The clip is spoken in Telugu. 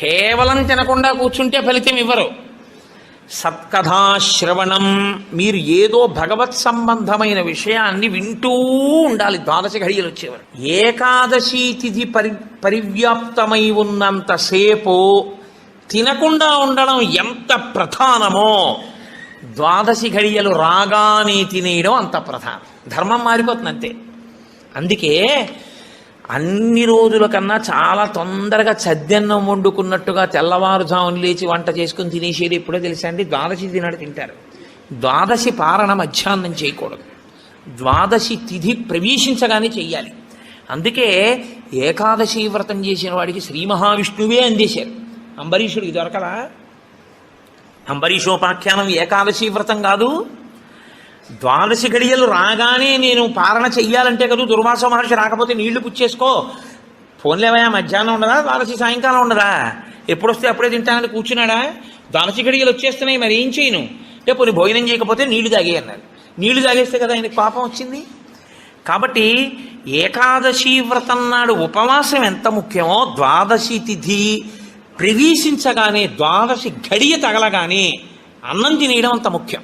కేవలం తినకుండా కూర్చుంటే ఫలితం ఇవ్వరు. సత్కథాశ్రవణం, మీరు ఏదో భగవత్ సంబంధమైన విషయాన్ని వింటూ ఉండాలి ద్వాదశి ఘడియలు వచ్చేవారు. ఏకాదశి తిథి పరివ్యాప్తమై ఉన్నంతసేపు తినకుండా ఉండడం ఎంత ప్రధానమో ద్వాదశి ఘడియలు రాగానే తినేయడం అంత ప్రధానం. ధర్మం మారిపోతుంది అంతే. అందుకే అన్ని రోజుల కన్నా చాలా తొందరగా చద్దన్నం వండుకున్నట్టుగా తెల్లవారుజామున లేచి వంట చేసుకుని తినేసేది ఎప్పుడో తెలుసా అండి? ద్వాదశి తినడు తింటారు. ద్వాదశి పారణ మధ్యాహ్నం చేయకూడదు, ద్వాదశి తిథి ప్రవేశించగానే చెయ్యాలి. అందుకే ఏకాదశి వ్రతం చేసిన వాడికి శ్రీ మహావిష్ణువే అందేశారు. అంబరీషుడికి దొరకలా? అంబరీషోపాఖ్యానం ఏకాదశి వ్రతం కాదు. ద్వాదశి ఘడియలు రాగానే నేను పారణ చెయ్యాలంటే కదా, దుర్వాస మహర్షి రాకపోతే నీళ్లు పుచ్చేసుకో, ఫోన్లేవయా మధ్యాహ్నం ఉండదా, ద్వాదశి సాయంకాలం ఉండదా, ఎప్పుడొస్తే అప్పుడే తింటానని కూర్చున్నాడా? ద్వాదశి ఘడియలు వచ్చేస్తున్నాయి, మరి ఏం చేయను అంటే పోనీ భోజనం చేయకపోతే నీళ్లు తాగే అన్నారు. నీళ్లు తాగేస్తే కదా ఆయనకు పాపం వచ్చింది. కాబట్టి ఏకాదశి వ్రతం నాడు ఉపవాసం ఎంత ముఖ్యమో ద్వాదశి తిథి ప్రవేశించగానే ద్వాదశి ఘడియ తగలగానే అన్నం తినేయడం అంత ముఖ్యం.